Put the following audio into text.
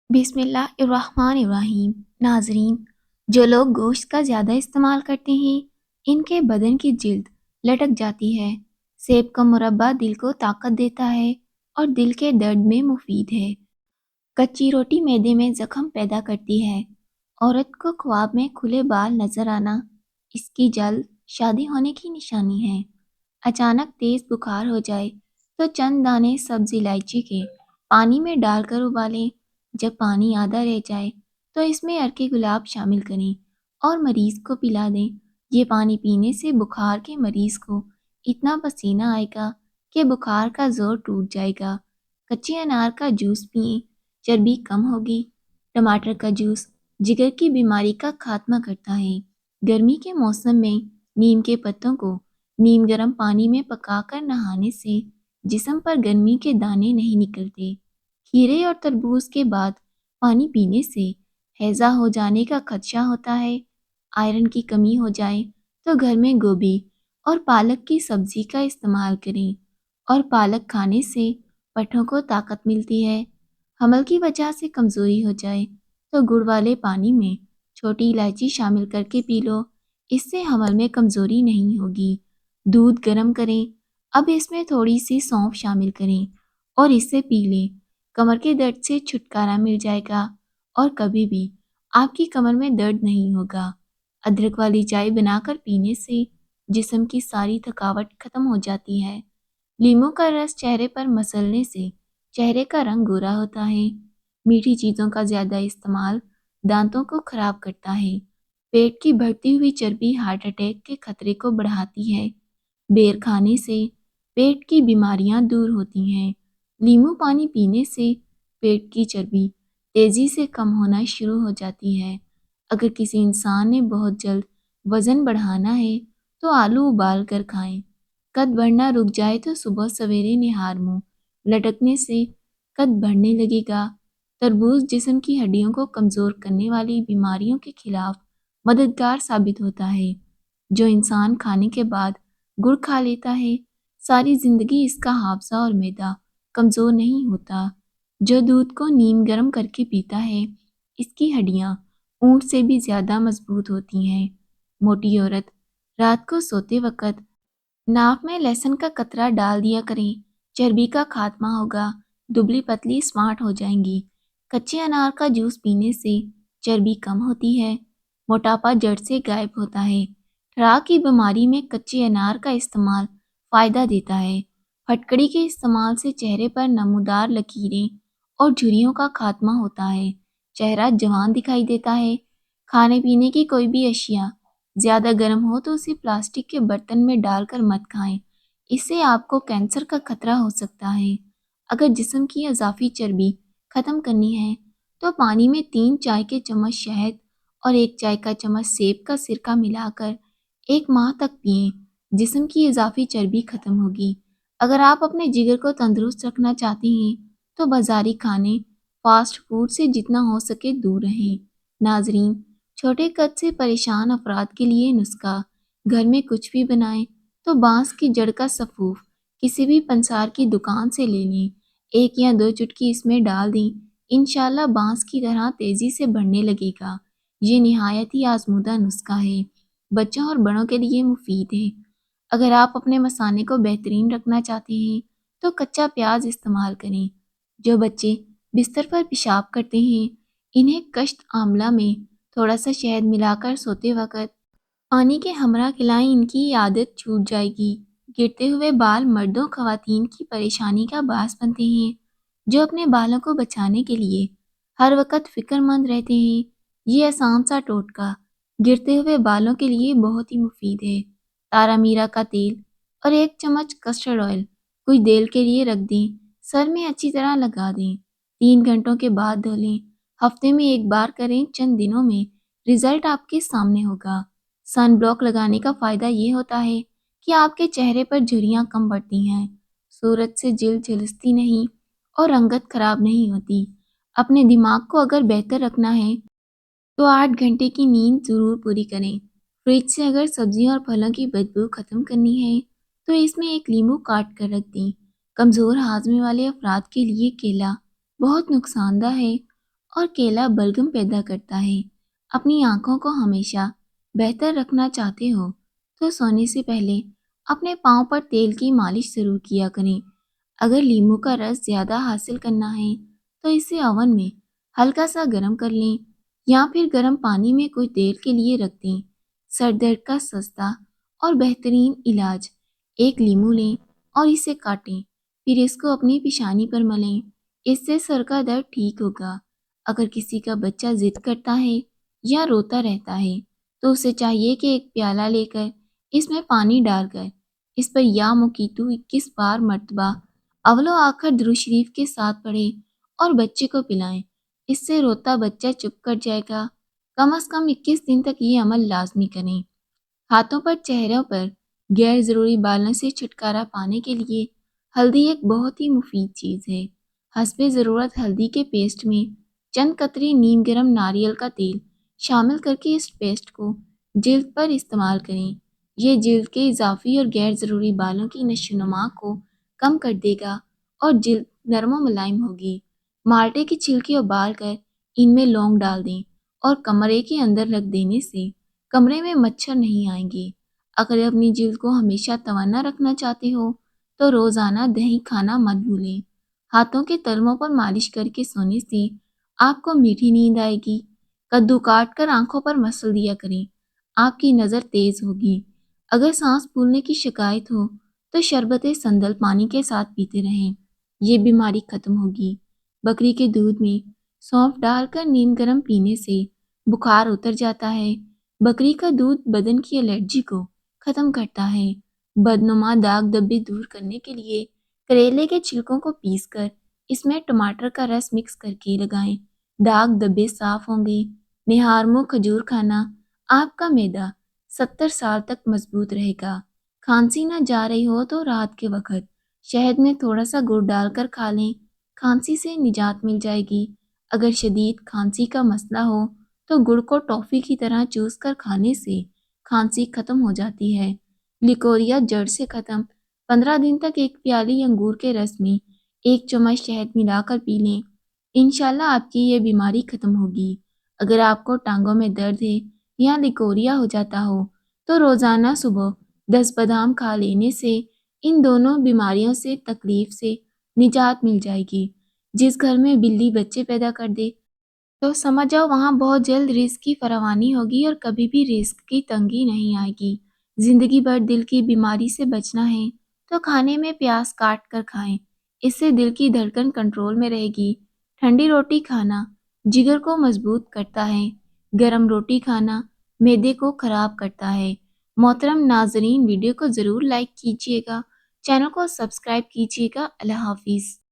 بسم اللہ الرحمن الرحیم۔ ناظرین، جو لوگ گوشت کا زیادہ استعمال کرتے ہیں ان کے بدن کی جلد لٹک جاتی ہے۔ سیب کا مربع دل کو طاقت دیتا ہے اور دل کے درد میں مفید ہے۔ کچی روٹی معدے میں زخم پیدا کرتی ہے۔ عورت کو خواب میں کھلے بال نظر آنا اس کی جلد شادی ہونے کی نشانی ہے۔ اچانک تیز بخار ہو جائے تو چند دانے سبز الائچی کے پانی میں ڈال کر ابالیں۔ جب پانی آدھا رہ جائے تو اس میں عرق گلاب شامل کریں اور مریض کو پلا دیں۔ یہ پانی پینے سے بخار کے مریض کو اتنا پسینہ آئے گا کہ بخار کا زور ٹوٹ جائے گا۔ کچے انار کا جوس پئیں، چربی کم ہوگی۔ ٹماٹر کا جوس جگر کی بیماری کا خاتمہ کرتا ہے۔ گرمی کے موسم میں نیم کے پتوں کو نیم گرم پانی میں پکا کر نہانے سے جسم پر گرمی کے دانے نہیں نکلتے۔ کھیرے اور تربوز کے بعد پانی پینے سے ہیضہ ہو جانے کا خدشہ ہوتا ہے۔ آئرن کی کمی ہو جائے تو گھر میں گوبھی اور پالک کی سبزی کا استعمال کریں اور پالک کھانے سے پٹھوں کو طاقت ملتی ہے۔ حمل کی وجہ سے کمزوری ہو جائے تو گڑ والے پانی میں چھوٹی الائچی شامل کر کے پی لو، اس سے حمل میں کمزوری نہیں ہوگی۔ دودھ گرم کریں، اب اس میں تھوڑی سی سونف شامل کریں اور اسے پی لیں۔ کمر کے درد سے چھٹکارا مل جائے گا اور کبھی بھی آپ کی کمر میں درد نہیں ہوگا۔ ادرک والی چائے بنا کر پینے سے جسم کی ساری تھکاوٹ ختم ہو جاتی ہے۔ لیموں کا رس چہرے پر مسلنے سے چہرے کا رنگ گورا ہوتا ہے۔ میٹھی چیزوں کا زیادہ استعمال دانتوں کو خراب کرتا ہے۔ پیٹ کی بڑھتی ہوئی چربی ہارٹ اٹیک کے خطرے کو بڑھاتی ہے۔ بیر کھانے سے پیٹ کی بیماریاں دور ہوتی ہیں۔ لیموں پانی پینے سے پیٹ کی چربی تیزی سے کم ہونا شروع ہو جاتی ہے۔ اگر کسی انسان نے بہت جلد وزن بڑھانا ہے تو آلو ابال کر کھائیں۔ قد بڑھنا رک جائے تو صبح سویرے نہار منہ لٹکنے سے قد بڑھنے لگے گا۔ تربوز جسم کی ہڈیوں کو کمزور کرنے والی بیماریوں کے خلاف مددگار ثابت ہوتا ہے۔ جو انسان کھانے کے بعد گڑ کھا لیتا ہے ساری زندگی اس کا حافظہ اور معدہ کمزور نہیں ہوتا۔ جو دودھ کو نیم گرم کر کے پیتا ہے اس کی ہڈیاں اونٹ سے بھی زیادہ مضبوط ہوتی ہیں۔ موٹی عورت رات کو سوتے وقت ناک میں لہسن کا قطرہ ڈال دیا کریں، چربی کا خاتمہ ہوگا، دبلی پتلی سمارٹ ہو جائیں گی۔ کچے انار کا جوس پینے سے چربی کم ہوتی ہے، موٹاپا جڑ سے غائب ہوتا ہے۔ ٹھراک کی بیماری میں کچے انار کا استعمال فائدہ دیتا ہے۔ پھٹکڑی کے استعمال سے چہرے پر نمودار لکیریں اور جھریوں کا خاتمہ ہوتا ہے۔ چہرہ جوان دکھائی دیتا ہے۔ کھانے پینے کی کوئی بھی اشیاء زیادہ گرم ہو تو اسے پلاسٹک کے برتن میں ڈال کر مت کھائیں، اس سے آپ کو کینسر کا خطرہ ہو سکتا ہے۔ اگر جسم کی اضافی چربی ختم کرنی ہے تو پانی میں 3 چائے کے چمچ شہد اور 1 چائے کا چمچ سیب کا سرکہ ملا کر 1 ماہ تک پئیں، جسم کی اضافی چربی ختم ہوگی۔ اگر آپ اپنے جگر کو تندرست رکھنا چاہتے ہیں تو بازاری کھانے فاسٹ فوڈ سے جتنا ہو سکے دور رہیں۔ ناظرین، چھوٹے قد سے پریشان افراد کے لیے نسخہ: گھر میں کچھ بھی بنائیں تو بانس کی جڑ کا سفوف کسی بھی پنسار کی دکان سے لے لیں، 1 یا 2 چٹکی اس میں ڈال دیں، انشاءاللہ بانس کی طرح تیزی سے بڑھنے لگے گا۔ یہ نہایت ہی آزمودہ نسخہ ہے، بچوں اور بڑوں کے لیے مفید ہے۔ اگر آپ اپنے مثانے کو بہترین رکھنا چاہتے ہیں تو کچا پیاز استعمال کریں۔ جو بچے بستر پر پیشاب کرتے ہیں انہیں کشت آملہ میں تھوڑا سا شہد ملا کر سوتے وقت پانی کے ہمراہ کھلائیں، ان کی یہ عادت چھوٹ جائے گی۔ گرتے ہوئے بال مردوں خواتین کی پریشانی کا باعث بنتے ہیں۔ جو اپنے بالوں کو بچانے کے لیے ہر وقت فکر مند رہتے ہیں یہ آسان سا ٹوٹکا گرتے ہوئے بالوں کے لیے بہت ہی مفید ہے۔ تارا میرا کا تیل اور 1 چمچ کسٹرڈ آئل کچھ دیر کے لیے رکھ دیں، سر میں اچھی طرح لگا دیں، 3 گھنٹوں کے بعد دھو لیں۔ ہفتے میں 1 بار کریں، چند دنوں میں رزلٹ آپ کے سامنے ہوگا۔ سن بلاک لگانے کا فائدہ یہ ہوتا ہے کہ آپ کے چہرے پر جھریاں کم پڑتی ہیں، سورج سے جلد جھلستی نہیں اور رنگت خراب نہیں ہوتی۔ اپنے دماغ کو اگر بہتر رکھنا ہے تو 8 گھنٹے کی نیند ضرور پوری کریں۔ فریج سے اگر سبزیوں اور پھلوں کی بدبو ختم کرنی ہے تو اس میں 1 لیموں کاٹ کر رکھ دیں۔ کمزور ہاضمے والے افراد کے لیے کیلا بہت نقصان دہ ہے اور کیلا بلگم پیدا کرتا ہے۔ اپنی آنکھوں کو ہمیشہ بہتر رکھنا چاہتے ہو تو سونے سے پہلے اپنے پاؤں پر تیل کی مالش ضرور کیا کریں۔ اگر لیموں کا رس زیادہ حاصل کرنا ہے تو اسے اوون میں ہلکا سا گرم کر لیں یا پھر گرم پانی میں کچھ دیر کے لیے رکھ دیں۔ سر درد کا سستا اور بہترین علاج، ایک لیموں لیں اور اسے کاٹیں، پھر اس کو اپنی پیشانی پر ملیں، اس سے سر کا درد ٹھیک ہوگا۔ اگر کسی کا بچہ ضد کرتا ہے یا روتا رہتا ہے تو اسے چاہیے کہ ایک پیالہ لے کر اس میں پانی ڈال کر اس پر یا موکیتو 21 بار مرتبہ اول و آخر درود شریف کے ساتھ پڑھے اور بچے کو پلائیں۔ اس سے روتا بچہ چپ کر جائے گا۔ کم از کم 21 دن تک یہ عمل لازمی کریں۔ ہاتھوں پر چہروں پر غیر ضروری بالوں سے چھٹکارا پانے کے لیے ہلدی ایک بہت ہی مفید چیز ہے۔ حسب ضرورت ہلدی کے پیسٹ میں چند قطرے نیم گرم ناریل کا تیل شامل کر کے اس پیسٹ کو جلد پر استعمال کریں۔ یہ جلد کے اضافی اور غیر ضروری بالوں کی نشو و نما کو کم کر دے گا اور جلد نرم و ملائم ہوگی۔ مالٹے کی چھلکی ابال کر ان میں لونگ ڈال دیں اور کمرے کے اندر رکھ دینے سے کمرے میں مچھر نہیں آئیں گے۔ اگر اپنی جلد کو ہمیشہ توانا رکھنا چاہتے ہو تو روزانہ دہی کھانا مت بھولیں۔ ہاتھوں کے تلووں پر مالش کر کے سونے سے آپ کو میٹھی نیند آئے گی۔ کدو کاٹ کر آنکھوں پر مسل دیا کریں، آپ کی نظر تیز ہوگی۔ اگر سانس پھولنے کی شکایت ہو تو شربت سندل پانی کے ساتھ پیتے رہیں، یہ بیماری ختم ہوگی۔ بکری کے دودھ میں سونف ڈال کر نیم گرم پینے سے بخار اتر جاتا ہے۔ بکری کا دودھ بدن کی الرجی کو ختم کرتا ہے۔ بدنما داغ دھبے دور کرنے کے لیے کریلے کے چھلکوں کو پیس کر اس میں ٹماٹر کا رس مکس کر کے لگائیں، داغ دھبے صاف ہوں گے۔ نہار منہ کھجور کھانا، آپ کا معدہ 70 سال تک مضبوط رہے گا۔ کھانسی نہ جا رہی ہو تو رات کے وقت شہد میں تھوڑا سا گڑ ڈال کر کھا لیں، کھانسی سے نجات مل جائے گی۔ اگر شدید کھانسی کا مسئلہ ہو تو گڑ کو ٹافی کی طرح چوس کر کھانے سے کھانسی ختم ہو جاتی ہے۔ لیکوریا جڑ سے ختم، 15 دن تک ایک پیالی انگور کے رس میں 1 چمچ شہد ملا کر پی لیں، انشاءاللہ آپ کی یہ بیماری ختم ہوگی۔ اگر آپ کو ٹانگوں میں درد ہے یا لیکوریا ہو جاتا ہو تو روزانہ صبح 10 بادام کھا لینے سے ان دونوں بیماریوں سے تکلیف سے نجات مل جائے گی۔ جس گھر میں بلی بچے پیدا کر دے تو سمجھ جاؤ وہاں بہت جلد رزق کی فراوانی ہوگی اور کبھی بھی رزق کی تنگی نہیں آئے گی۔ زندگی بھر دل کی بیماری سے بچنا ہے تو کھانے میں پیاز کاٹ کر کھائیں، اس سے دل کی دھڑکن کنٹرول میں رہے گی۔ ٹھنڈی روٹی کھانا جگر کو مضبوط کرتا ہے، گرم روٹی کھانا معدے کو خراب کرتا ہے۔ محترم ناظرین، ویڈیو کو ضرور لائک کیجیے گا، چینل کو سبسکرائب کیجیے گا۔ اللہ حافظ۔